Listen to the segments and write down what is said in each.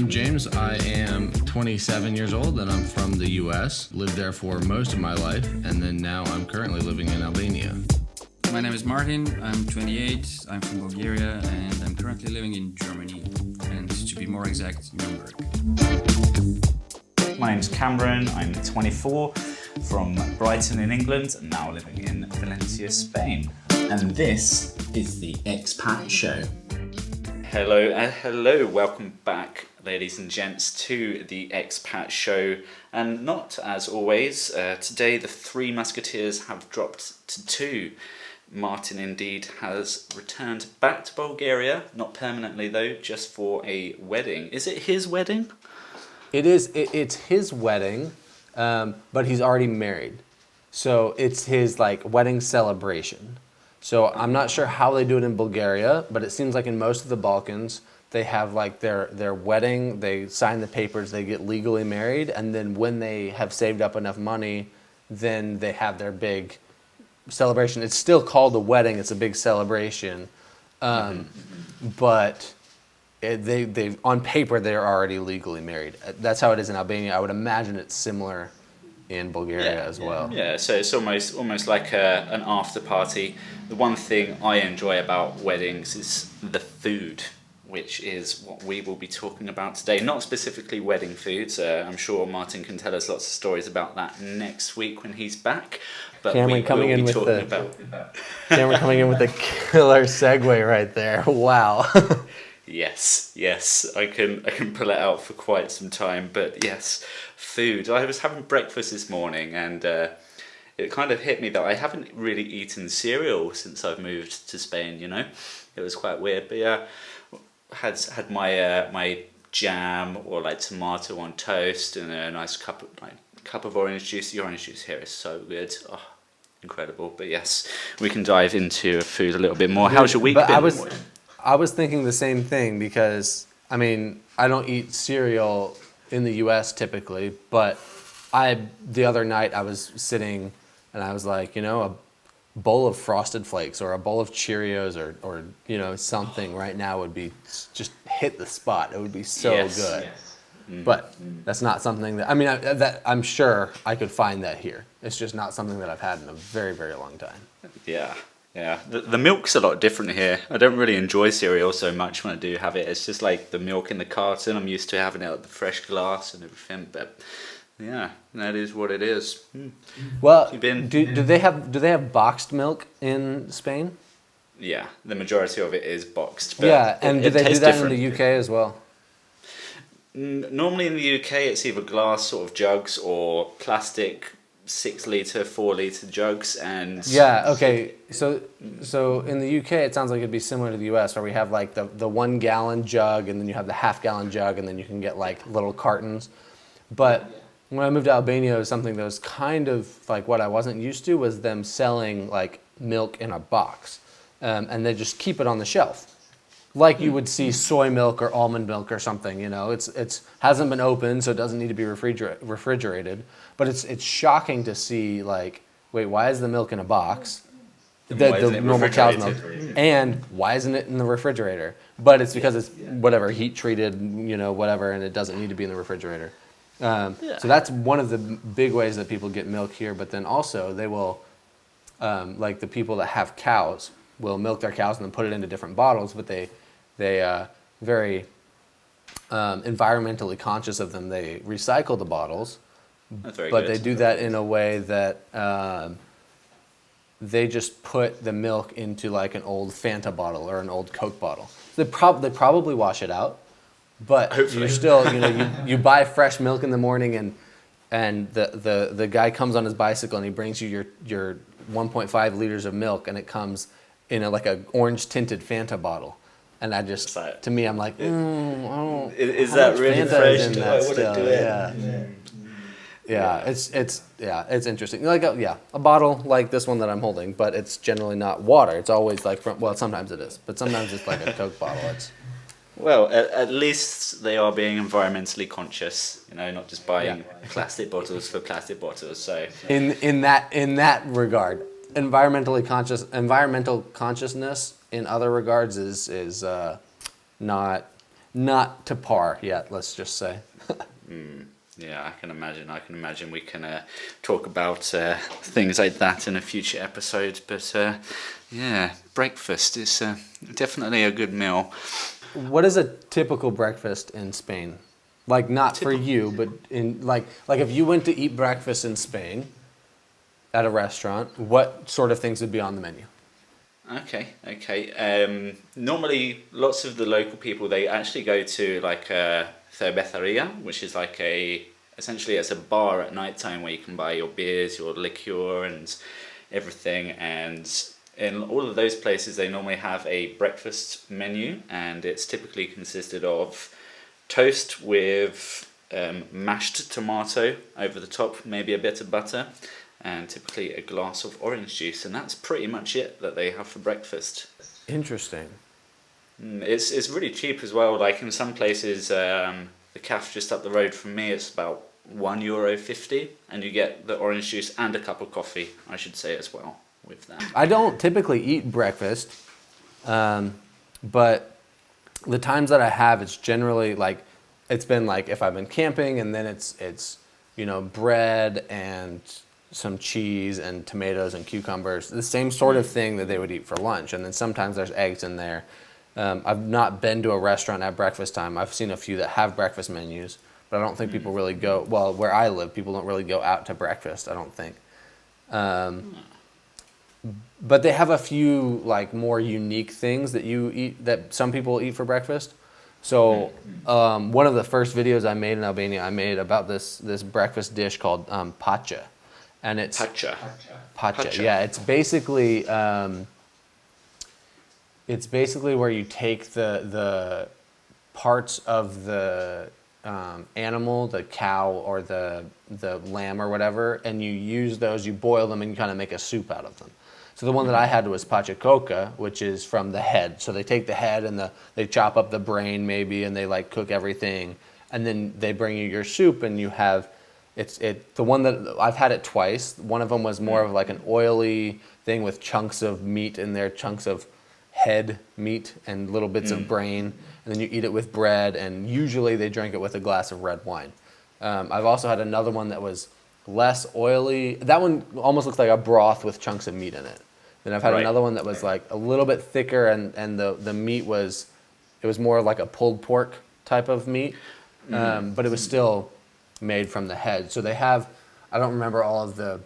I'm James. I am 27 years old and I'm from the US. Lived there for most of my life, and then now I'm currently living in Albania. My name is Martin. I'm 28. I'm from Bulgaria and I'm currently living in Germany, and to be more exact, Nuremberg. My name's Cameron. I'm 24, from Brighton in England, and now living in Valencia, Spain. And this is the Expat Show. Hello. Welcome back, ladies and gents, to the Expat Show. And not as always, today the three musketeers have dropped to two. Martin indeed has returned back to Bulgaria, not permanently though, just for a wedding. Is it his wedding? It is. It's his wedding, but he's already married, so it's his wedding celebration. So I'm not sure how they do it in Bulgaria, but it seems like in most of the Balkans they have their wedding. They sign the papers, they get legally married, and then when they have saved up enough money, then they have their big celebration. It's still called a wedding. It's a big celebration, but. They on paper they're already legally married. That's how it is in Albania. I would imagine it's similar in Bulgaria as well. Yeah, so it's almost like an after party. The one thing I enjoy about weddings is the food, which is what we will be talking about today. Not specifically wedding foods. I'm sure Martin can tell us lots of stories about that next week when he's back. But Cameron coming in with the killer segue right there. Wow. Yes, I can pull it out for quite some time, but yes, food. I was having breakfast this morning and it kind of hit me that I haven't really eaten cereal since I've moved to Spain, you know? It was quite weird, but yeah, had my my jam or tomato on toast and a nice cup of orange juice. The orange juice here is so good. Oh, incredible. But yes, we can dive into food a little bit more. How's your week been? I was thinking the same thing because, I mean, I don't eat cereal in the U.S. typically, but the other night I was sitting and I was like, a bowl of Frosted Flakes or a bowl of Cheerios or something right now would be just hit the spot. It would be so good. Yes. Mm-hmm. But that's not something that, I'm sure I could find that here. It's just not something that I've had in a very, very long time. Yeah, the milk's a lot different here. I don't really enjoy cereal so much when I do have it. It's just like the milk in the carton. I'm used to having it at the fresh glass and everything. But yeah, that is what it is. Well, do they have boxed milk in Spain? Yeah, the majority of it is boxed. But yeah, and do they do that in the UK as well? Normally in the UK, it's either glass sort of jugs or plastic 6 litre, 4 litre jugs, and yeah, okay. So in the UK, it sounds like it'd be similar to the US, where we have the 1 gallon jug, and then you have the half gallon jug, and then you can get little cartons. But when I moved to Albania, it was something that was kind of what I wasn't used to was them selling milk in a box, and they just keep it on the shelf. Like you would see soy milk or almond milk or something, it's hasn't been opened, so it doesn't need to be refrigerated. But it's shocking to see wait, why is the milk in a box? The normal cow's milk, and why isn't it in the refrigerator? But it's because it's whatever heat treated, whatever, and it doesn't need to be in the refrigerator. So that's one of the big ways that people get milk here. But then also they will, the people that have cows will milk their cows and then put it into different bottles, but they very environmentally conscious of them. They recycle the bottles, but they do that in a way that they just put the milk into an old Fanta bottle or an old Coke bottle. They probably wash it out, but hopefully. You're still you buy fresh milk in the morning and the guy comes on his bicycle and he brings you your 1.5 liters of milk, and it comes in a orange tinted Fanta bottle. And I just, to me, I'm like, is that really fresh? Do I want to do it? Yeah, it's interesting. A bottle like this one that I'm holding, but it's generally not water. It's always sometimes it is, but sometimes it's a Coke bottle. Well, at least they are being environmentally conscious, not just buying plastic bottles for plastic bottles. So in that regard, environmental consciousness in other regards is not not to par yet, let's just say. Yeah, I can imagine. We can talk about things like that in a future episode. But yeah, breakfast is definitely a good meal. What is a typical breakfast in Spain? Like not for you, but in like if you went to eat breakfast in Spain at a restaurant, what sort of things would be on the menu? Okay. Normally, lots of the local people, they actually go to like a cerveceria, which is like essentially it's a bar at night time where you can buy your beers, your liqueur, and everything. And in all of those places, they normally have a breakfast menu, and it's typically consisted of toast with mashed tomato over the top, maybe a bit of butter, and typically a glass of orange juice, and that's pretty much it that they have for breakfast. Interesting. It's really cheap as well. Like in some places, the cafe just up the road from me, it's about €1.50, and you get the orange juice and a cup of coffee, I should say, as well with that. I don't typically eat breakfast, but the times that I have, it's generally like it's been like if I've been camping, and then it's bread and some cheese and tomatoes and cucumbers, the same sort of thing that they would eat for lunch. And then sometimes there's eggs in there. I've not been to a restaurant at breakfast time. I've seen a few that have breakfast menus, but I don't think people really go, well, where I live, people don't really go out to breakfast, I don't think. But they have a few like more unique things that you eat, that some people eat for breakfast. So one of the first videos I made in Albania, I made about this breakfast dish called pacha. And it's pacha. Yeah, it's basically where you take the parts of the animal, the cow or the lamb or whatever, and you use those, you boil them, and you kind of make a soup out of them. So the one that I had was pachacoca, which is from the head. So they take the head and they chop up the brain maybe, and they like cook everything, and then they bring you your soup, and you have the one that I've had it twice. One of them was more of like an oily thing with chunks of meat in there, chunks of head meat and little bits of brain, and then you eat it with bread, and usually they drink it with a glass of red wine. I've also had another one that was less oily. That one almost looks like a broth with chunks of meat in it. Then I've had another one that was like a little bit thicker, and the meat was more like a pulled pork type of meat, but it was still made from the head. So they have, I don't remember all of the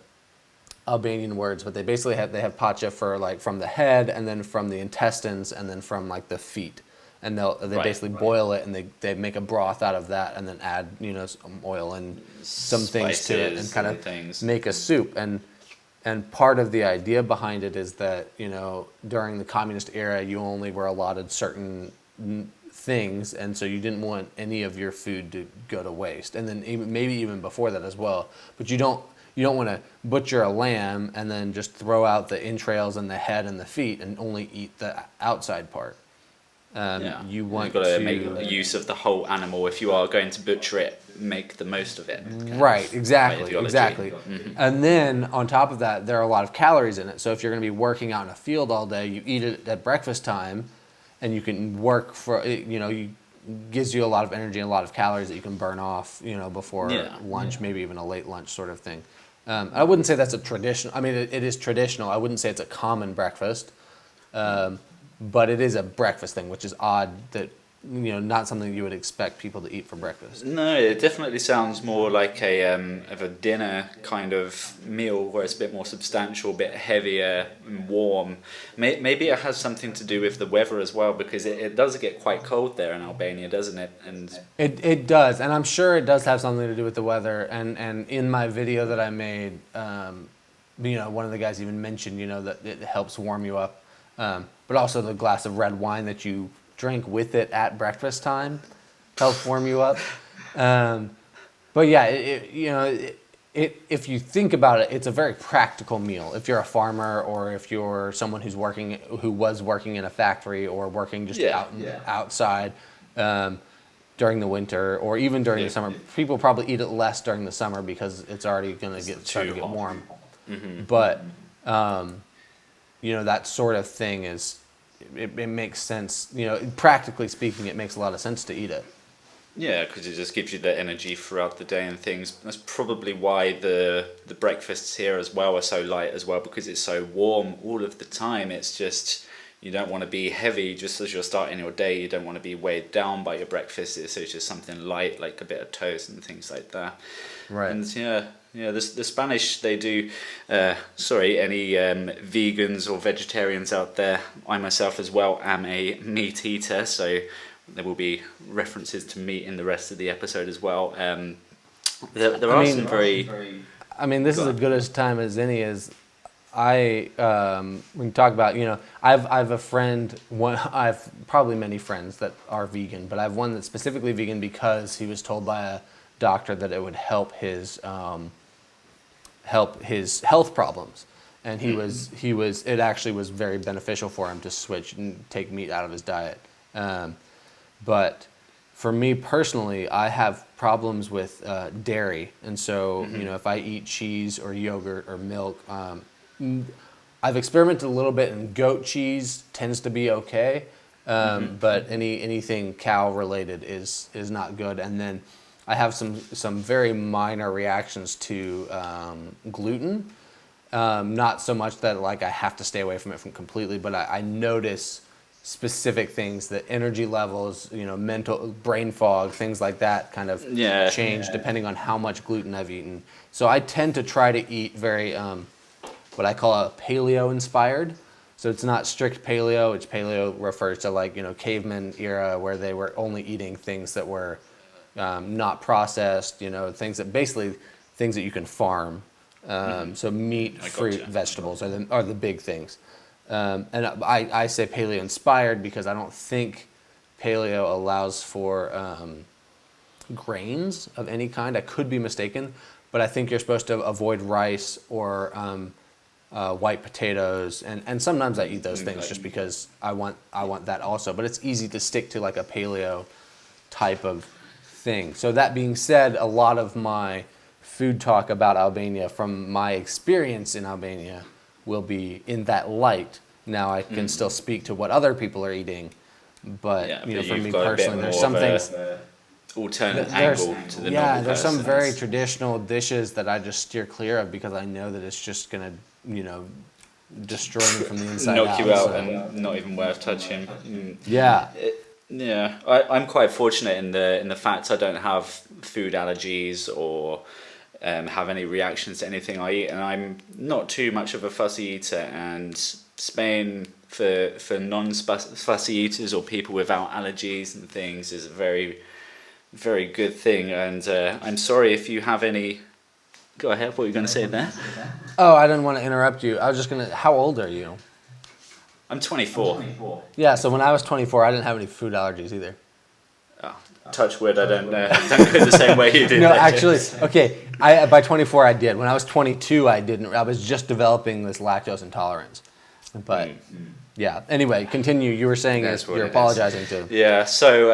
Albanian words, but they basically have pacha for like from the head, and then from the intestines, and then from like the feet. And they basically boil it, and they make a broth out of that, and then add some oil and some things to it, and kind of make a soup. And part of the idea behind it is that during the communist era, you only were allotted certain things, and so you didn't want any of your food to go to waste. And then maybe even before that as well. But you don't want to butcher a lamb and then just throw out the entrails and the head and the feet and only eat the outside part. You've got to make use of the whole animal. If you are going to butcher it, make the most of it. Right, exactly. Mm-hmm. And then on top of that, there are a lot of calories in it. So if you're going to be working out in a field all day, you eat it at breakfast time, and you can work for gives you a lot of energy and a lot of calories that you can burn off before lunch, maybe even a late lunch sort of thing. I wouldn't say that's a traditional. I mean, it is traditional. I wouldn't say it's a common breakfast, but it is a breakfast thing, which is odd that not something you would expect people to eat for breakfast. No, it definitely sounds more like a dinner kind of meal, where it's a bit more substantial, a bit heavier and warm. Maybe it has something to do with the weather as well, because it does get quite cold there in Albania, doesn't it? And it does, and I'm sure it does have something to do with the weather. And in my video that I made, one of the guys even mentioned that it helps warm you up, but also the glass of red wine that you drink with it at breakfast time helps warm you up. But yeah, if you think about it, it's a very practical meal. If you're a farmer, or if you're someone who was working in a factory, or working just outside during the winter, or even during the summer, people probably eat it less during the summer because it's already going to start to get warm. Mm-hmm. But that sort of thing is it makes sense. Practically speaking, it makes a lot of sense to eat it. Yeah, because it just gives you the energy throughout the day and things. That's probably why the breakfasts here as well are so light as well, because it's so warm all of the time. It's just, you don't want to be heavy just as you're starting your day. You don't want to be weighed down by your breakfast. So it's just something light, like a bit of toast and things like that. Right. And the Spanish, they do, any vegans or vegetarians out there, I myself as well am a meat eater, so there will be references to meat in the rest of the episode as well. There are some very... I mean, this is as good a time as any. As we can talk about, I've a friend. I've probably many friends that are vegan, but I have one that's specifically vegan because he was told by a doctor that it would help his health problems, and it actually was very beneficial for him to switch and take meat out of his diet. But for me personally, I have problems with dairy, and so if I eat cheese or yogurt or milk, I've experimented a little bit, and goat cheese tends to be okay, but anything cow related is not good. And then I have some very minor reactions to gluten. Not so much that like I have to stay away from it completely, but I notice specific things, that energy levels, mental brain fog, things like that kind of change depending on how much gluten I've eaten. So I tend to try to eat very what I call a paleo inspired. So it's not strict paleo. It's paleo refers to like caveman era, where they were only eating things that were not processed. Things that you can farm. So meat, fruit, vegetables are the big things. And I say paleo inspired because I don't think paleo allows for grains of any kind. I could be mistaken, but I think you're supposed to avoid rice or white potatoes, and sometimes I eat those things just because I want that also. But it's easy to stick to like a paleo type of thing. So that being said, a lot of my food talk about Albania from my experience in Albania will be in that light. Now I can still speak to what other people are eating, but for me personally, there's some things. Alternate angle to the normal there's some person. very traditional dishes that I just steer clear of because I know that it's just gonna destroy me from the inside knock out. you out and not even worth touching. Yeah. I'm quite fortunate in the fact I don't have food allergies or have any reactions to anything I eat, and I'm not too much of a fussy eater. And Spain, for non-fussy eaters or people without allergies and things, is a very, very good thing. And I'm sorry if you have any... Go ahead, what were you going to say there? Oh, I didn't want to interrupt you. I was just going to... How old are you? I'm 24. Yeah, so when I was 24, I didn't have any food allergies either. Oh, touch wood, I don't feel the same way you did. No, actually, okay, by 24 I did. When I was 22, I didn't. I was just developing this lactose intolerance. But, yeah. Anyway, continue. You were saying you're apologizing to. Yeah, so,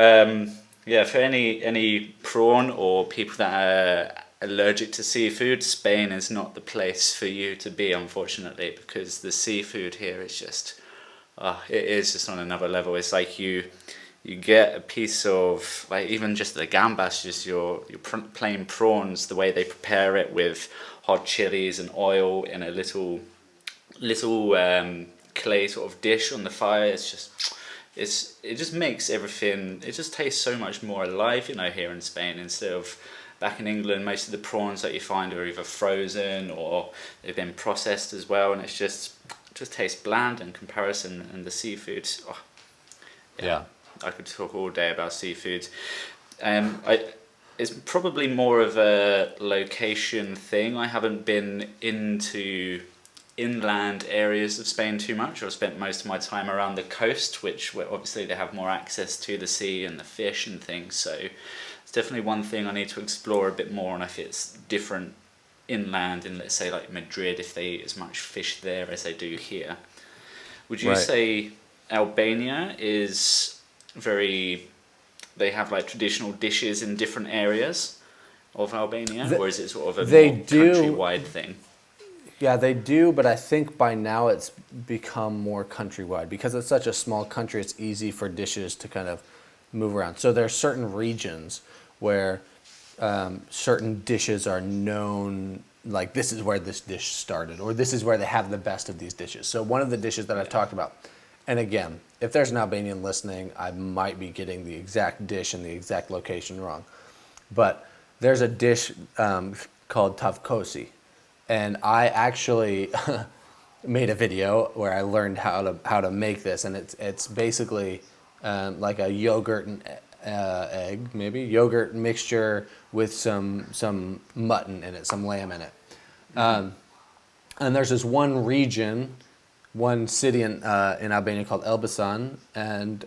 for any prawn or people that are allergic to seafood, Spain is not the place for you to be, unfortunately, because the seafood here is just... it is just on another level. It's like you get a piece of, like, even just the gambas, just your plain prawns, the way they prepare it with hot chilies and oil in a little clay sort of dish on the fire. It just makes everything, it just tastes so much more alive, here in Spain, instead of back in England. Most of the prawns that you find are either frozen or they've been processed as well, and it just tastes bland in comparison. And the seafood, I could talk all day about seafood. It's probably more of a location thing. I haven't been into inland areas of Spain too much. I've spent most of my time around the coast, where obviously they have more access to the sea and the fish and things. So it's definitely one thing I need to explore a bit more, and if it's different inland in, let's say, like Madrid, if they eat as much fish there as they do here. Would you say Albania is they have like traditional dishes in different areas of Albania, or is it sort of a more countrywide thing? Yeah, they do, but I think by now it's become more countrywide because it's such a small country. It's easy for dishes to kind of move around. So there are certain regions where certain dishes are known, like this is where this dish started, or this is where they have the best of these dishes. So one of the dishes that I've talked about, and again, if there's an Albanian listening, I might be getting the exact dish and the exact location wrong, but there's a dish called tavkosi. And I actually made a video where I learned how to make this, and it's basically like a yogurt and egg, maybe yogurt mixture with some mutton in it, some lamb in it. And there's this one region, one city in Albania called Elbasan, and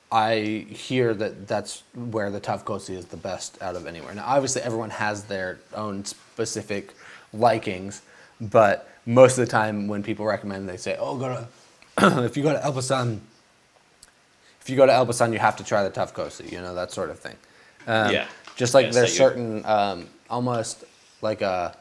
I hear that that's where the tavkosi is the best out of anywhere. Now, obviously, everyone has their own specific likings, but most of the time when people recommend, they say, "Oh, go to if you go to Elbasan, you have to try the tavkosi," that sort of thing. Yeah. Just like Yeah, there's so certain almost like a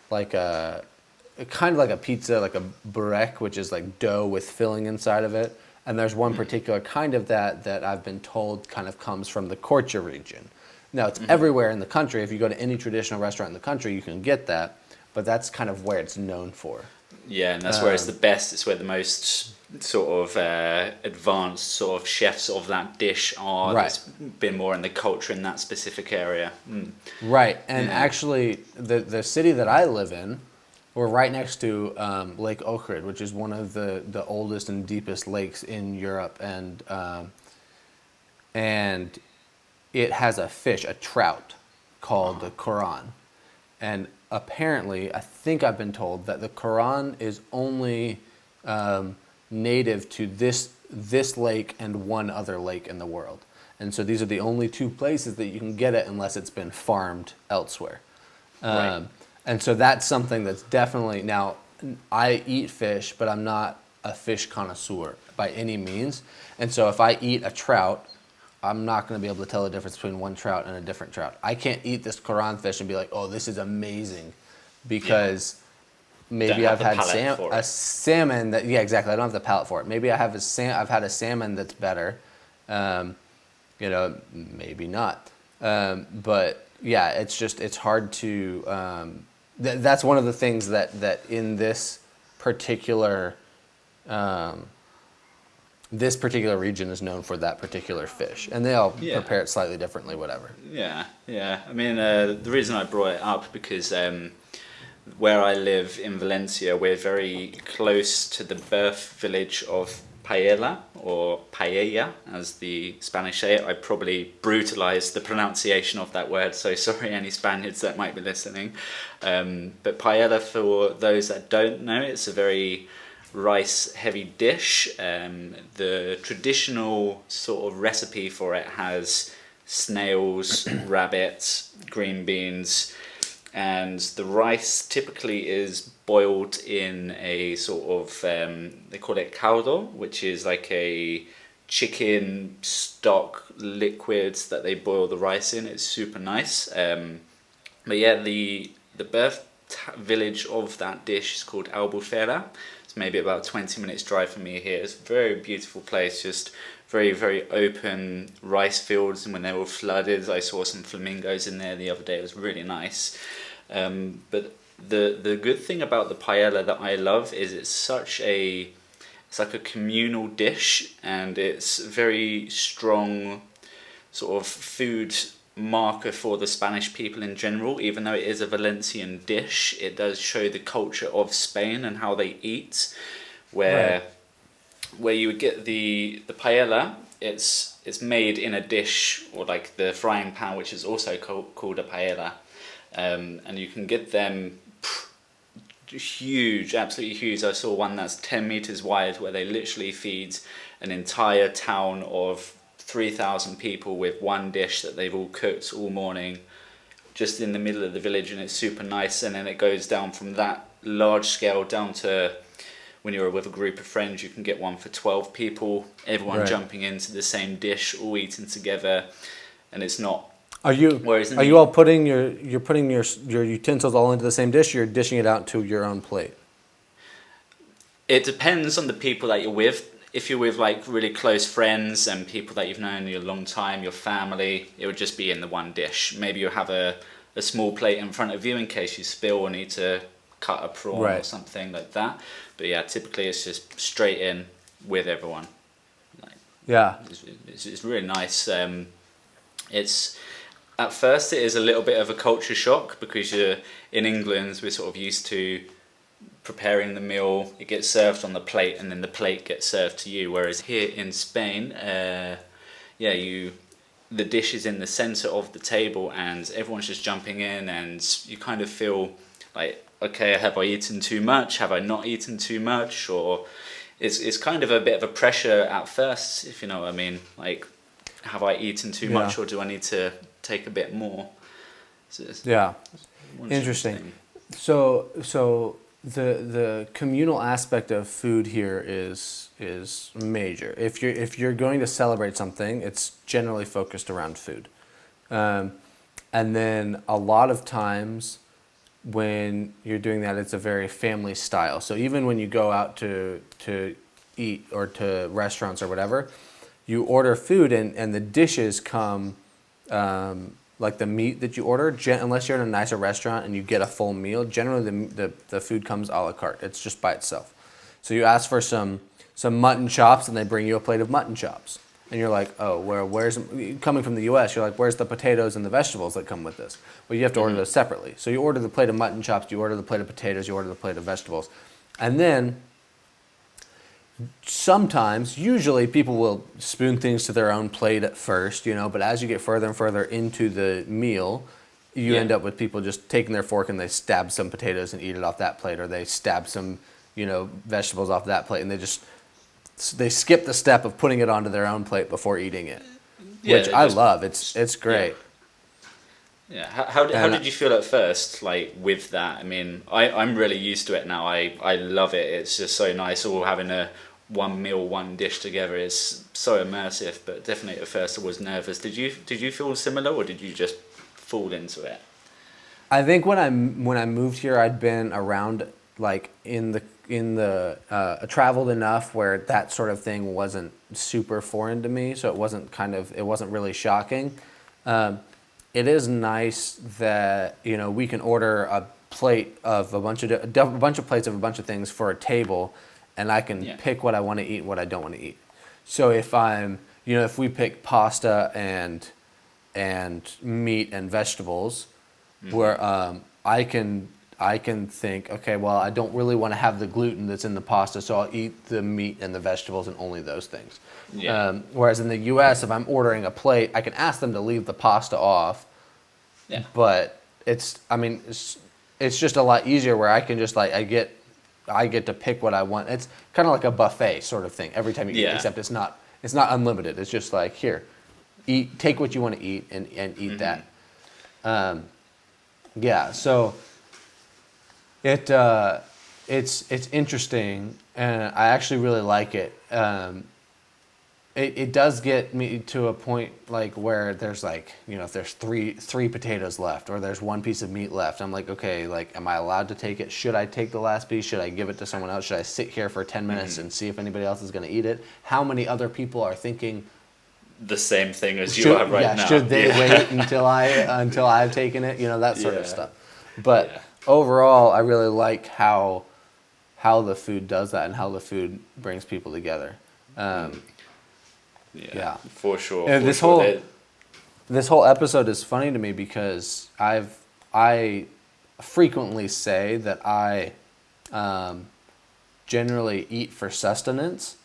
kind of like a pizza, like a burek, which is like dough with filling inside of it. And there's one particular kind of that I've been told kind of comes from the Korça region. Now, it's everywhere in the country. If you go to any traditional restaurant in the country, you can get that. But that's kind of where it's known for. Yeah, and that's where it's the best. It's where the most sort of advanced sort of chefs of that dish are. Right. That's been more in the culture in that specific area. Right. And actually, the city that I live in, we're right next to Lake Ohrid, which is one of the oldest and deepest lakes in Europe. And it has a fish, a trout, called the Quran. And apparently, I think I've been told that the Quran is only native to this lake and one other lake in the world. And so these are the only two places that you can get it unless it's been farmed elsewhere. Right. And so that's something that's definitely, now I eat fish, but I'm not a fish connoisseur by any means. And so if I eat a trout, I'm not going to be able to tell the difference between one trout and a different trout. I can't eat this Quran fish and be like, oh, this is amazing, because maybe Don't I've have the had palate for a it. salmon that, yeah, exactly. I don't have the palate for it. Maybe I've had a salmon that's better, maybe not. But yeah, it's hard to, that's one of the things that in this particular region is known for, that particular fish, and they all prepare it slightly differently, whatever. Yeah. I mean, the reason I brought it up because where I live in Valencia, we're very close to the birth village of Paella, or Paella, as the Spanish say it. I probably brutalized the pronunciation of that word, so sorry any Spaniards that might be listening. But paella, for those that don't know, it's a very rice-heavy dish. The traditional sort of recipe for it has snails, rabbits, green beans, and the rice typically is boiled in a sort of, they call it caldo, which is like a chicken stock liquid that they boil the rice in. It's super nice. But yeah, the birth village of that dish is called Albufera. It's maybe about 20 minutes drive from me here. It's a very beautiful place, just very, very open rice fields, and when they were flooded, I saw some flamingos in there the other day. It was really nice. But the good thing about the paella that I love is it's like a communal dish, and it's very strong sort of food marker for the Spanish people in general. Even though it is a Valencian dish, it does show the culture of Spain and how they eat, where you would get the paella, it's made in a dish, or like the frying pan, which is also called a paella, and you can get them huge, absolutely huge. I saw one that's 10 meters wide, where they literally feed an entire town of 3,000 people with one dish that they've all cooked all morning, just in the middle of the village, and it's super nice. And then it goes down from that large scale down to, when you're with a group of friends, you can get one for 12 people, everyone jumping into the same dish, all eating together, and it's not Whereas in Are the- you all putting you're putting your utensils all into the same dish? Or you're dishing it out to your own plate. It depends on the people that you're with. If you're with like really close friends and people that you've known a long time, your family, it would just be in the one dish. Maybe you'll have a small plate in front of you in case you spill or need to cut a prawn or Right. something like that. But yeah, typically it's just straight in with everyone. Like, Yeah. it's really nice. It's at first it is a little bit of a culture shock because you're in England. We're sort of used to preparing the meal. It gets served on the plate, and then the plate gets served to you. Whereas here in Spain, the dish is in the center of the table, and everyone's just jumping in, and you kind of feel like, okay, have I eaten too much? Have I not eaten too much? Or it's kind of a bit of a pressure at first, if you know what I mean. Like, have I eaten too much, or do I need to take a bit more? So Yeah. one Interesting. thing. So the communal aspect of food here is major. If you're going to celebrate something, it's generally focused around food, and then a lot of times when you're doing that, it's a very family style. So even when you go out to eat or to restaurants or whatever, you order food and the dishes come. Like the meat that you order, unless you're in a nicer restaurant and you get a full meal, generally the food comes a la carte. It's just by itself. So you ask for some mutton chops and they bring you a plate of mutton chops. And you're like, oh, where's coming from the U.S., you're like, where's the potatoes and the vegetables that come with this? Well, you have to order those separately. So you order the plate of mutton chops, you order the plate of potatoes, you order the plate of vegetables. And then sometimes, usually, people will spoon things to their own plate at first, but as you get further and further into the meal, you end up with people just taking their fork and they stab some potatoes and eat it off that plate, or they stab some, vegetables off that plate, and they skip the step of putting it onto their own plate before eating it, which I love. It's great. Yeah. How did you feel at first, like, with that? I mean, I'm really used to it now. I love it. It's just so nice all having one meal, one dish together. It's so immersive, but definitely at first I was nervous. Did you feel similar, or did you just fall into it? I think when I moved here, I'd been around, like, in the traveled enough where that sort of thing wasn't super foreign to me, so it wasn't really shocking. It is nice that we can order a plate of a bunch of plates of a bunch of things for a table, and I can pick what I want to eat and what I don't want to eat. So if we pick pasta and meat and vegetables, where I can think, okay, well, I don't really want to have the gluten that's in the pasta, so I'll eat the meat and the vegetables and only those things. Yeah. Whereas in the U.S., if I'm ordering a plate, I can ask them to leave the pasta off. Yeah. But it's just a lot easier where I can just I get to pick what I want. It's kind of like a buffet sort of thing every time you eat, except it's not unlimited. It's just like, here, take what you want to eat and eat that. So it's interesting, and I actually really like it. It does get me to a point like where there's if there's three potatoes left or there's one piece of meat left, I'm like, okay, am I allowed to take it? Should I take the last piece? Should I give it to someone else? Should I sit here for 10 minutes and see if anybody else is going to eat it? How many other people are thinking the same thing as you are right now? Should they wait until I've taken it? That sort of stuff. But overall, I really like how the food does that and how the food brings people together. For sure. And this whole episode is funny to me because I frequently say that I generally eat for sustenance.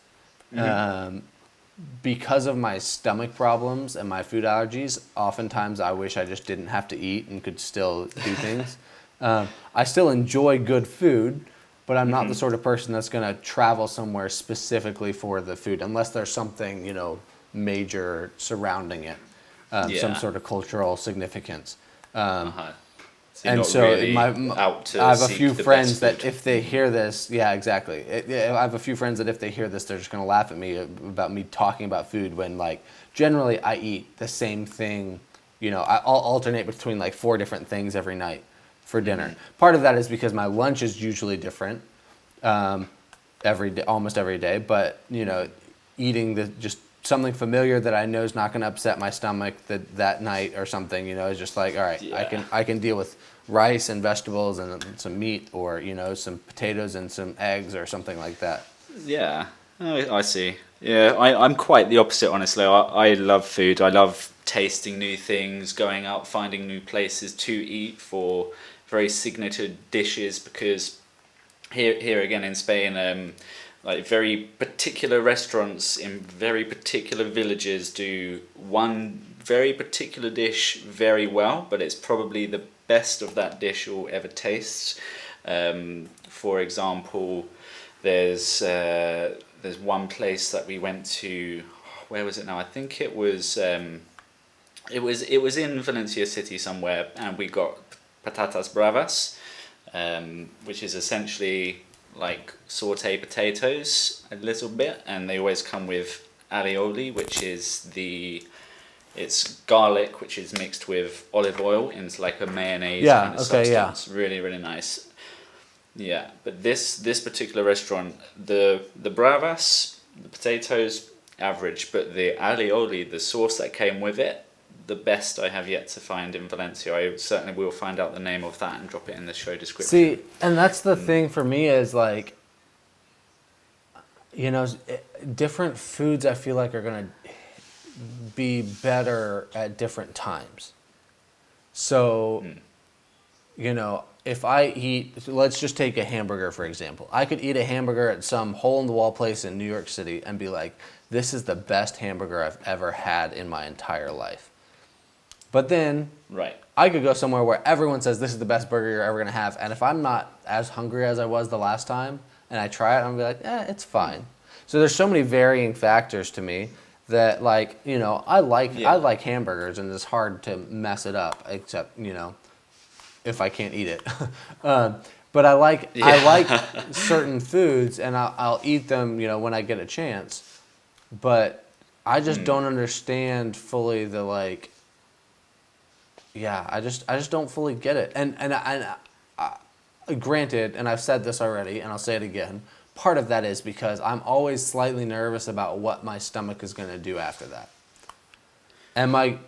Because of my stomach problems and my food allergies, oftentimes I wish I just didn't have to eat and could still do things. I still enjoy good food, but I'm not the sort of person that's going to travel somewhere specifically for the food unless there's something, major surrounding it, some sort of cultural significance. So and so really I have a few friends that if they hear this, exactly. I have a few friends that if they hear this, they're just going to laugh at me about me talking about food when, generally I eat the same thing, I'll alternate between like 4 different things every night for dinner. Part of that is because my lunch is usually different every day, almost every day. But eating just something familiar that I know is not going to upset my stomach that night or something, is just like, all right, I can deal with rice and vegetables and some meat, or some potatoes and some eggs or something like that. Yeah, I see. Yeah, I'm quite the opposite, honestly. I love food. I love tasting new things, going out, finding new places to eat for very signature dishes, because here again in Spain, like very particular restaurants in very particular villages do one very particular dish very well, but it's probably the best of that dish you'll ever taste. For example, there's one place that we went to. Where was it now? I think it was in Valencia City somewhere, and we got patatas bravas, which is essentially like saute potatoes a little bit, and they always come with alioli, which is it's garlic which is mixed with olive oil into like a mayonnaise kind of substance. Really, really nice. Yeah, but this particular restaurant, the bravas, the potatoes, average, but the alioli, the sauce that came with it, the best I have yet to find in Valencia. I certainly will find out the name of that and drop it in the show description. See, and that's the thing for me is like, different foods I feel like are going to be better at different times. So, if I eat, let's just take a hamburger, for example. I could eat a hamburger at some hole-in-the-wall place in New York City and be like, this is the best hamburger I've ever had in my entire life. But then I could go somewhere where everyone says this is the best burger you're ever going to have. And if I'm not as hungry as I was the last time and I try it, I'm going to be like, it's fine. So there's so many varying factors to me that, like, I like hamburgers, and it's hard to mess it up, except, if I can't eat it. But I like certain foods, and I'll eat them, when I get a chance. But I just don't understand fully the, like, I just don't fully get it. And granted, and I've said this already, and I'll say it again, part of that is because I'm always slightly nervous about what my stomach is going to do after that. Am I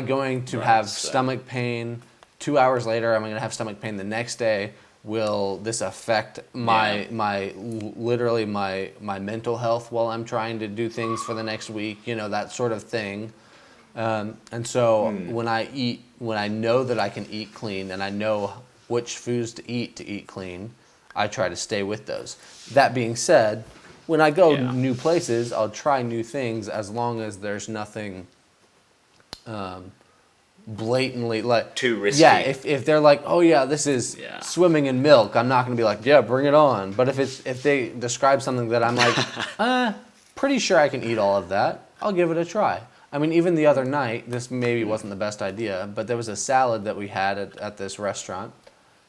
going to have stomach pain 2 hours later? Am I going to have stomach pain the next day? Will this affect my literally my mental health while I'm trying to do things for the next week? That sort of thing. And so when I know that I can eat clean and I know which foods to eat clean, I try to stay with those. That being said, when I go new places, I'll try new things as long as there's nothing blatantly like too risky. Yeah, if they're like, oh yeah, this is swimming in milk, I'm not gonna be like, yeah, bring it on. But if they describe something that I'm like, pretty sure I can eat all of that, I'll give it a try. I mean, even the other night, this maybe wasn't the best idea, but there was a salad that we had at this restaurant,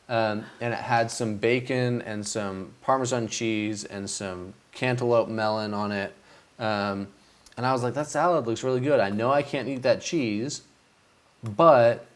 and it had some bacon and some Parmesan cheese and some cantaloupe melon on it. And I was like, that salad looks really good. I know I can't eat that cheese, but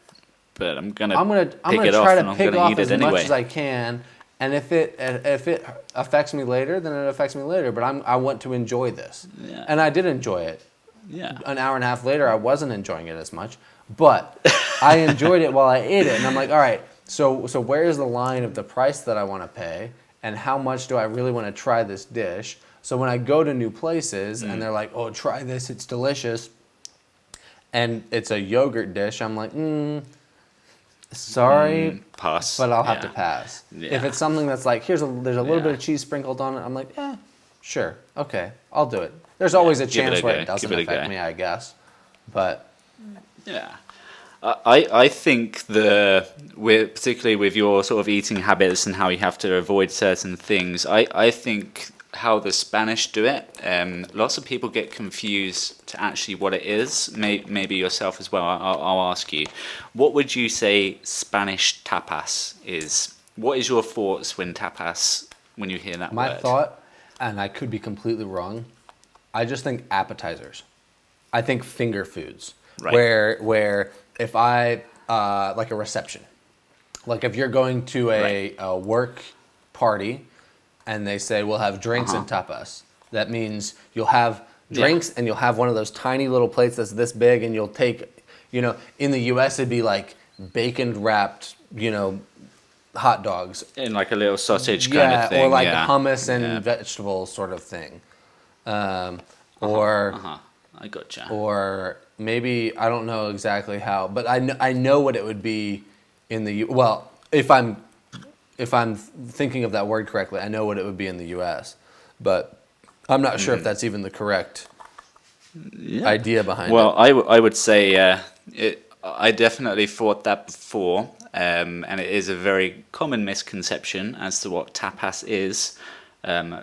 I'm gonna try to pick off as much as I can. And if it affects me later, then it affects me later. But I want to enjoy this, and I did enjoy it. Yeah. An hour and a half later, I wasn't enjoying it as much, but I enjoyed it while I ate it. And I'm like, all right, so where is the line of the price that I want to pay, and how much do I really want to try this dish? So when I go to new places and they're like, oh, try this, it's delicious, and it's a yogurt dish, I'm like, sorry, pass. But I'll have to pass. Yeah. If it's something that's like, there's a little bit of cheese sprinkled on it, I'm like, sure, okay, I'll do it. There's always a chance where it doesn't affect me, I guess. But yeah, I think particularly with your sort of eating habits and how you have to avoid certain things, I think how the Spanish do it, lots of people get confused to actually what it is. Maybe yourself as well. I'll ask you, what would you say Spanish tapas is? What is your thoughts when you hear that word? My thought, and I could be completely wrong, I just think appetizers. I think finger foods. Right. Where if I like a reception, like if you're going to a work party, and they say we'll have drinks and tapas, that means you'll have drinks and you'll have one of those tiny little plates that's this big, and you'll take, in the U.S. it'd be like bacon wrapped, hot dogs. In like a little sausage kind of thing. Or like hummus and vegetables sort of thing. I gotcha. Or maybe, I don't know exactly how, but I know what it would be in the well, if I'm thinking of that word correctly, I know what it would be in the U.S., but I'm not sure if that's even the correct idea behind it. Well, I would say I definitely thought that before, and it is a very common misconception as to what tapas is.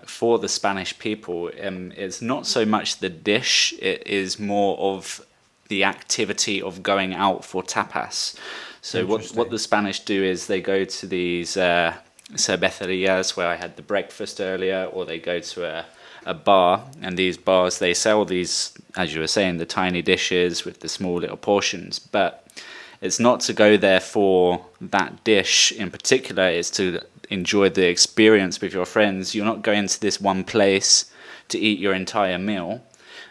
For the Spanish people, it's not so much the dish, it is more of the activity of going out for tapas. So what the Spanish do is they go to these cervecerias where I had the breakfast earlier, or they go to a bar, and these bars, they sell these, as you were saying, the tiny dishes with the small little portions, but it's not to go there for that dish in particular, it's to enjoy the experience with your friends. You're not going to this one place to eat your entire meal.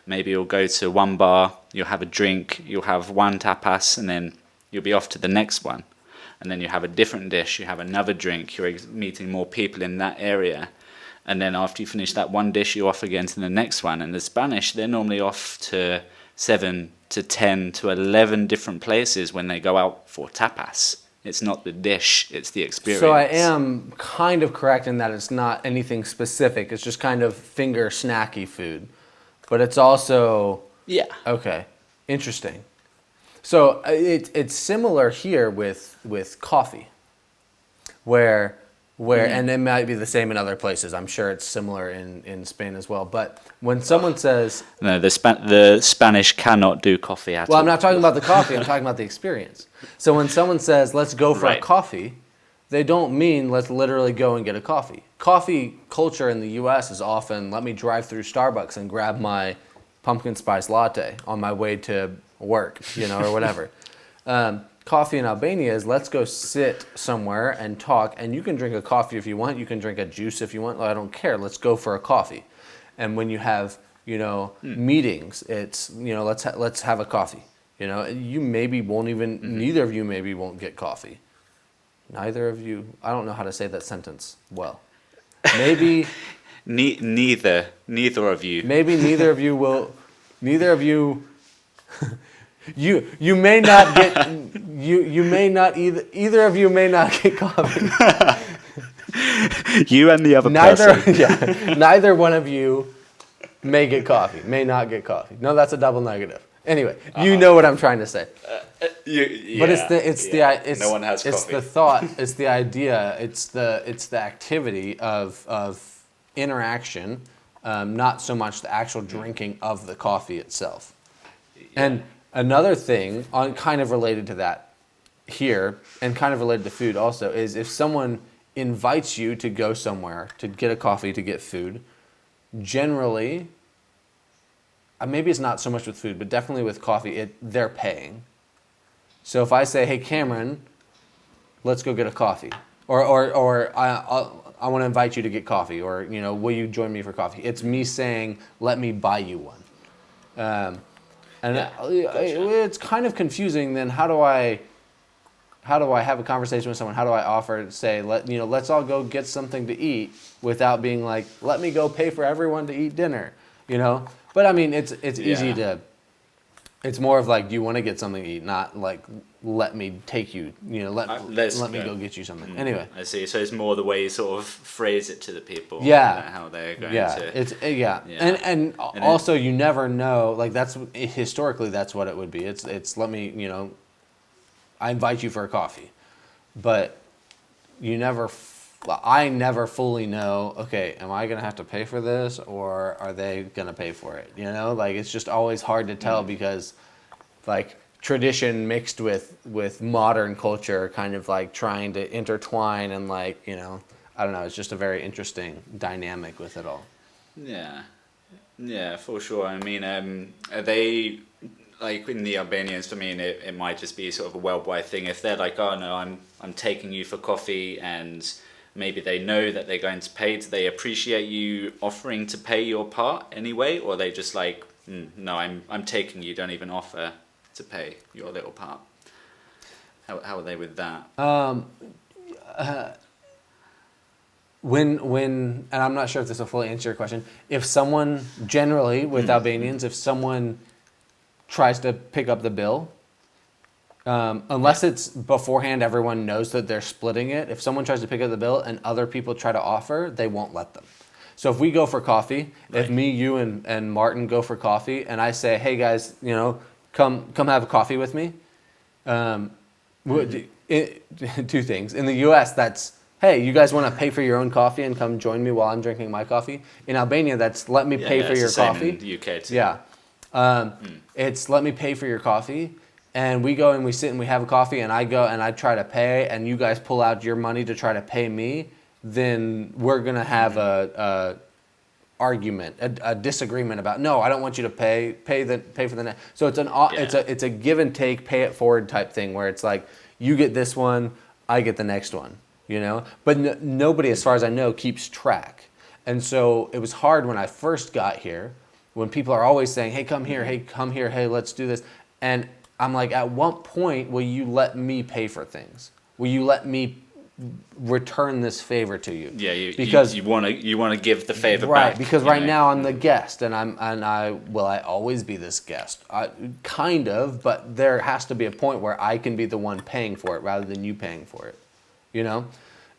Maybe you'll go to one bar, you'll have a drink, you'll have one tapas, and then you'll be off to the next one. And then you have a different dish, you have another drink, you're meeting more people in that area. And then after you finish that one dish, you're off again to the next one. And the Spanish, they're normally off to 7 to 10 to 11 different places when they go out for tapas. It's not the dish, it's the experience. So I am kind of correct in that it's not anything specific. It's just kind of finger snacky food. But it's also... Yeah. Okay. Interesting. So it's similar here with coffee. Where and it might be the same in other places. I'm sure it's similar in Spain as well. But when someone says... No, the Spanish cannot do coffee at all. Well, I'm not talking about the coffee. I'm talking about the experience. So when someone says, let's go for a coffee, they don't mean let's literally go and get a coffee. Coffee culture in the U.S. is often, let me drive through Starbucks and grab my pumpkin spice latte on my way to work, or whatever. Coffee in Albania is let's go sit somewhere and talk, and you can drink a coffee if you want, you can drink a juice if you want, I don't care, let's go for a coffee. And when you have, meetings, it's, let's have a coffee. You maybe won't even, neither of you maybe won't get coffee. Neither of you, I don't know how to say that sentence well. Maybe... Neither of you. Maybe neither of you will, neither of you... You may not get you may not either of you may not get coffee. You and the other person. Neither one of you may get coffee. May not get coffee. No, that's a double negative. Anyway, you know what I'm trying to say. But no one has it's coffee. the thought. It's the idea. It's the activity of interaction, not so much the actual drinking of the coffee itself. And another thing, kind of related to that here, and kind of related to food also, is if someone invites you to go somewhere, to get a coffee, to get food, generally, maybe it's not so much with food, but definitely with coffee, they're paying. So if I say, hey, Cameron, let's go get a coffee, or I want to invite you to get coffee, or, will you join me for coffee? It's me saying, let me buy you one. It's kind of confusing. Then how do I have a conversation with someone? How do I offer, say, let's all go get something to eat without being like, let me go pay for everyone to eat dinner, But I mean, it's easy to. It's more of like, do you want to get something to eat? Not like, let me take you. Let me go get you something. Anyway, I see. So it's more the way you sort of phrase it to the people. Yeah. How they're going to. It's And also you never know. Like historically that's what it would be. It's let me I invite you for a coffee, but I never fully know, okay, am I going to have to pay for this, or are they going to pay for it? It's just always hard to tell because, tradition mixed with modern culture kind of, trying to intertwine and, I don't know, it's just a very interesting dynamic with it all. Yeah. Yeah, for sure. I mean, are they... like in the Albanians, for me, and it might just be sort of a worldwide thing. If they're like, oh no, I'm taking you for coffee, and maybe they know that they're going to pay, do they appreciate you offering to pay your part anyway, or they just like, no, I'm taking you, don't even offer to pay your little part? How are they with that? When and I'm not sure if this will fully answer your question. If someone, generally with Albanians, if someone tries to pick up the bill, unless it's beforehand, everyone knows that they're splitting it. If someone tries to pick up the bill and other people try to offer, they won't let them. So if we go for coffee, if me, you, and Martin go for coffee, and I say, hey guys, come have a coffee with me. Two things. In the U.S., that's, hey, you guys want to pay for your own coffee and come join me while I'm drinking my coffee? In Albania, that's let me pay for your coffee. In the UK too. Yeah. It's let me pay for your coffee. And we go and we sit and we have a coffee, and I go and I try to pay, and you guys pull out your money to try to pay me, then we're going to have a argument, a disagreement about, no, I don't want you to pay for the net. So it's a give and take, pay it forward type thing where it's like, you get this one, I get the next one, But nobody, as far as I know, keeps track. And so it was hard when I first got here, when people are always saying, hey, come here, hey, let's do this. And I'm like, at what point will you let me pay for things? Will you let me return this favor to you? Yeah, because you want to give the favor right, back. because right now I'm the guest, and will I always be this guest? Kind of, but there has to be a point where I can be the one paying for it rather than you paying for it.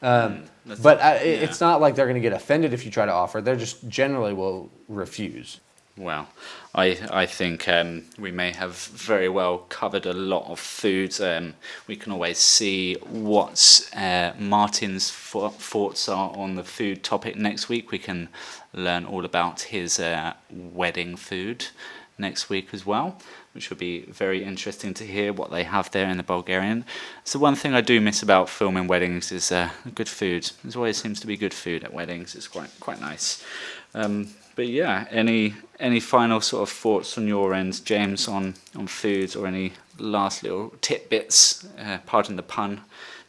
It's not like they're going to get offended if you try to offer. They just generally will refuse. Well, I think we may have very well covered a lot of food. We can always see what Martin's thoughts are on the food topic next week. We can learn all about his wedding food next week as well, which would be very interesting to hear what they have there in the Bulgarian. So one thing I do miss about filming weddings is good food. There always seems to be good food at weddings. It's quite nice. But yeah, any final sort of thoughts on your end, James, on food, or any last little tidbits, pardon the pun,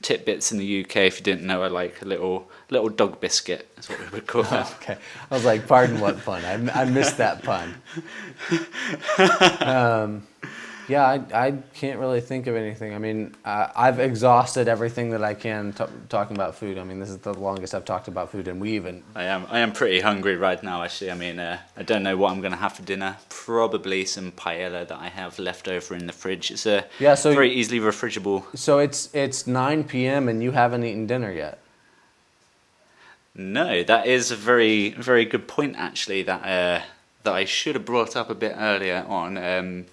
tidbits in the UK? If you didn't know, I like a little dog biscuit, is what we would call them. Okay, I was like, pardon what pun? I missed that pun. I can't really think of anything. I mean, I've exhausted everything that I can talking about food. I mean, this is the longest I've talked about food, and I am pretty hungry right now, actually. I mean, I don't know what I'm going to have for dinner. Probably some paella that I have left over in the fridge. It's very easily refrigerable. So it's 9 p.m. and you haven't eaten dinner yet? No, that is a very, very good point, actually, that I should have brought up a bit earlier on.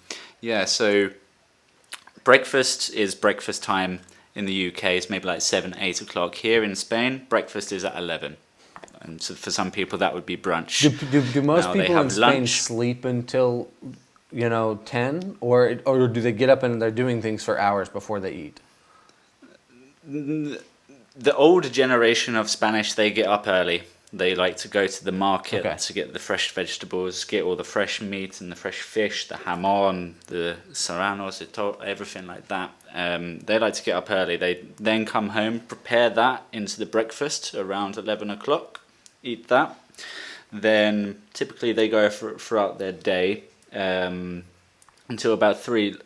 So breakfast is breakfast time in the UK. It's maybe like 7, 8 o'clock. Here in Spain, breakfast is at 11. And so for some people, that would be brunch. Do most people in Spain lunch. sleep until 10, or do they get up and they're doing things for hours before they eat? The older generation of Spanish, they get up early. They like to go to the market to get the fresh vegetables, get all the fresh meat and the fresh fish, the jamón, the serranos, everything like that. They like to get up early. They then come home, prepare that into the breakfast around 11 o'clock, eat that. Then typically they go throughout their day until about 3.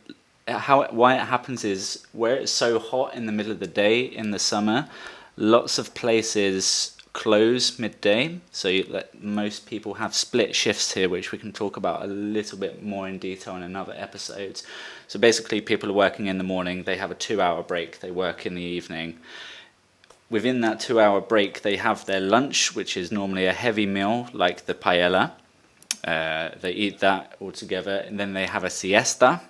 Why it happens is, where it's so hot in the middle of the day in the summer, lots of places close midday, so most people have split shifts here, which we can talk about a little bit more in detail in another episode. So basically, people are working in the morning, they have a 2-hour break, they work in the evening. Within that 2-hour break, they have their lunch, which is normally a heavy meal like the paella. They eat that all together, and then they have a siesta,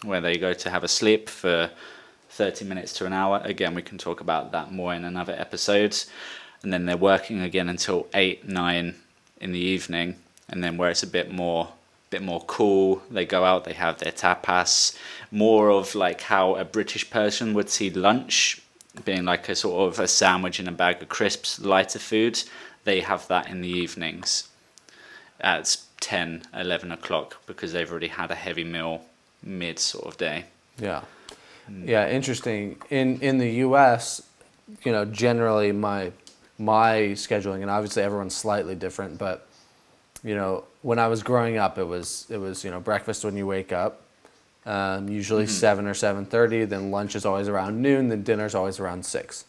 where they go to have a sleep for 30 minutes to an hour. Again, we can talk about that more in another episode. And then they're working again until 8, 9 in the evening. And then where it's a bit more cool, they go out, they have their tapas. More of like how a British person would see lunch, being like a sort of a sandwich and a bag of crisps, lighter food. They have that in the evenings at 10, 11 o'clock, because they've already had a heavy meal mid sort of day. Yeah. Yeah, interesting. In the US, generally my scheduling, and obviously everyone's slightly different, but when I was growing up, it was breakfast when you wake up, usually 7 or 7:30. Then lunch is always around noon. Then dinner's always around 6.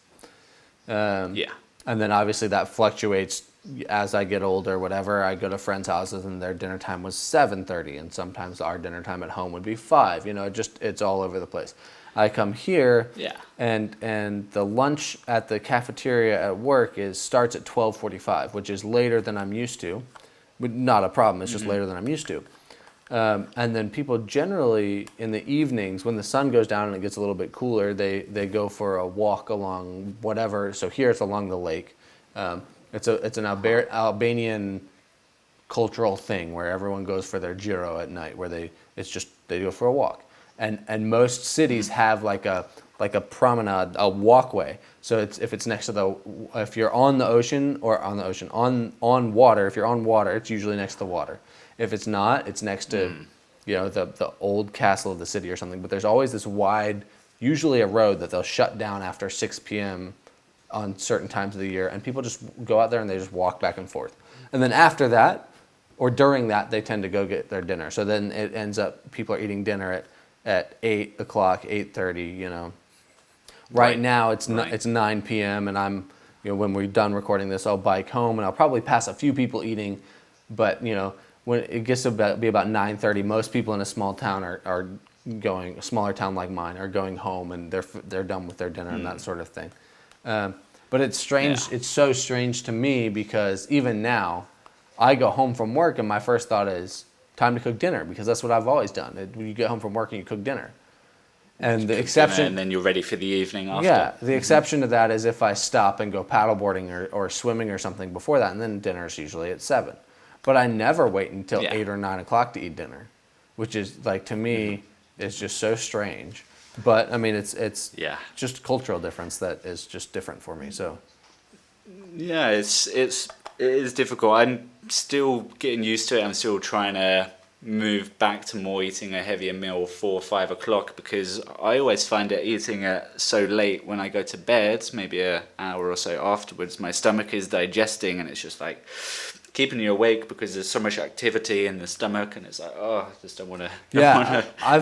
Yeah. And then obviously that fluctuates as I get older. Whatever, I go to friends' houses and their dinner time was 7:30, and sometimes our dinner time at home would be 5. It's all over the place. I come here, Yeah. and the lunch at the cafeteria at work starts at 12:45, which is later than I'm used to. But not a problem. It's just later than I'm used to. And then people generally in the evenings, when the sun goes down and it gets a little bit cooler, they go for a walk along whatever. So here it's along the lake. It's an Albanian cultural thing where everyone goes for their gyro at night, where they go for a walk. And most cities have like a promenade, a walkway. So if it's next to if you're on the ocean or on water, if you're on water, it's usually next to the water. If it's not, it's next to, the old castle of the city or something. But there's always this wide, usually a road that they'll shut down after 6 p.m. on certain times of the year, and people just go out there and they just walk back and forth. And then after that, or during that, they tend to go get their dinner. So then it ends up people are eating dinner at 8 o'clock, 8:30. Right now it's 9 p.m. and I'm, when we're done recording this, I'll bike home and I'll probably pass a few people eating, but when it gets to be about 9:30, most people in a small town are going, a smaller town like mine, are going home and they're done with their dinner and that sort of thing. But it's strange. Yeah. It's so strange to me because even now, I go home from work and my first thought is time to cook dinner because that's what I've always done. When you get home from work and you cook dinner. And the exception, and then you're ready for the evening after. Yeah, the exception to that is if I stop and go paddleboarding or swimming or something before that, and then dinner's usually at 7. But I never wait until 8 or 9 o'clock to eat dinner, which is to me, is just so strange. But I mean, it's just a cultural difference that is just different for me. So yeah, it is difficult. I'm still getting used to it. I'm still trying to move back to more eating a heavier meal 4 or 5 o'clock because I always find it eating it so late when I go to bed, maybe an hour or so afterwards, my stomach is digesting and it's just keeping you awake because there's so much activity in the stomach and it's I just don't want to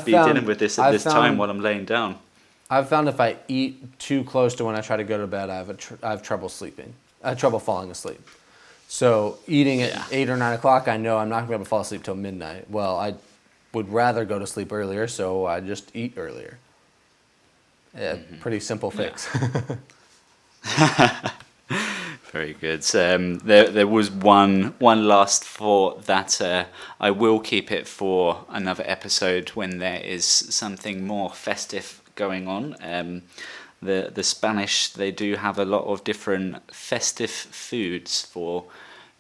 be dealing with this at this time while I'm laying down. I've found if I eat too close to when I try to go to bed, I have trouble sleeping. I have trouble falling asleep. So eating at 8 or 9 o'clock, I know I'm not going to be able to fall asleep till midnight. Well, I would rather go to sleep earlier, so I just eat earlier. Yeah, pretty simple fix. Yeah. Very good. There was one last thought that I will keep it for another episode when there is something more festive going on. The Spanish, they do have a lot of different festive foods for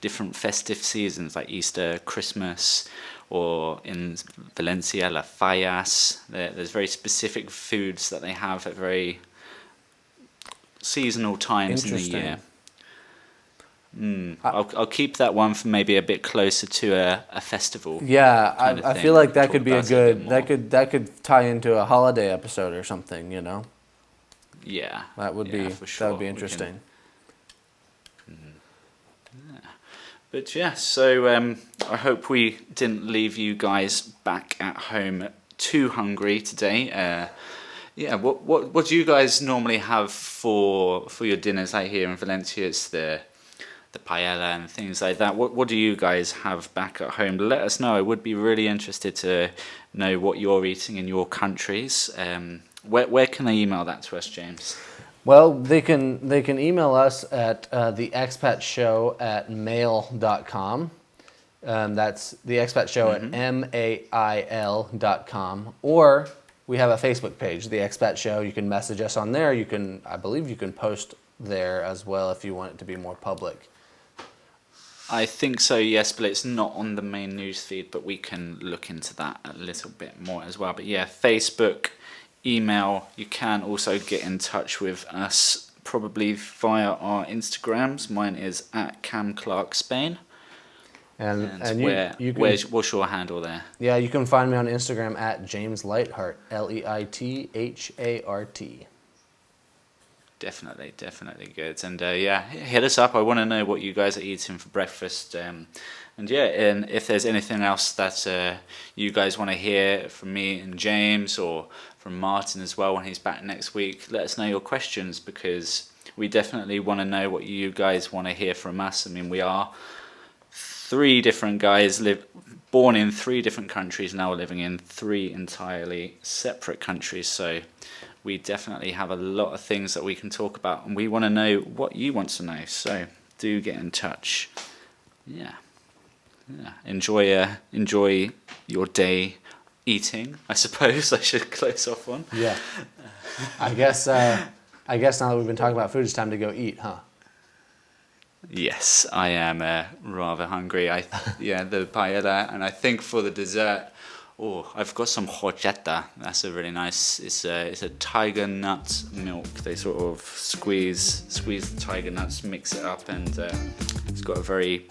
different festive seasons like Easter, Christmas, or in Valencia, la fallas. There's very specific foods that they have at very seasonal times in the year. I'll keep that one for maybe a bit closer to a festival. Yeah, I feel like that could be a good that could tie into a holiday episode or something, Yeah, that would be for sure. That would be interesting. But yeah, so I hope we didn't leave you guys back at home too hungry today. What do you guys normally have for your dinners out here in Valencia? It's the paella and things like that. What do you guys have back at home? Let us know. I would be really interested to know what you're eating in your countries. Where can they email that to us, James? Well, they can email us at the Expat Show at mail.com. That's the Expat Show at mail.com. Or we have a Facebook page, the Expat Show. You can message us on there. I believe you can post there as well if you want it to be more public. I think so, yes, but it's not on the main news feed, but we can look into that a little bit more as well. But yeah, Facebook, email. You can also get in touch with us probably via our Instagrams. Mine is @CamClarkSpain. And you can, what's your handle there? yeah, you can find me on Instagram at James Lighthart, Leithart. Definitely good. And yeah, hit us up. I want to know what you guys are eating for breakfast. And yeah, and if there's anything else that you guys want to hear from me and James, or from Martin as well when he's back next week, let us know your questions, because we definitely want to know what you guys want to hear from us. I mean, we are 3 different guys, born in 3 different countries, now living in 3 entirely separate countries. So we definitely have a lot of things that we can talk about, and we want to know what you want to know. So do get in touch. Yeah. Enjoy your day eating, I suppose. I should close off on. Yeah. I guess now that we've been talking about food, it's time to go eat, huh? Yes, I am rather hungry. The paella, and I think for the dessert, I've got some horchata. That's a really nice. It's a tiger nut milk. They sort of squeeze the tiger nuts, mix it up, and it's got a very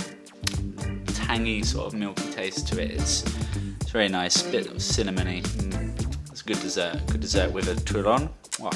tangy sort of milky taste to it. It's very nice, bit of cinnamony. It's a good dessert. Good dessert with a turon. Wow.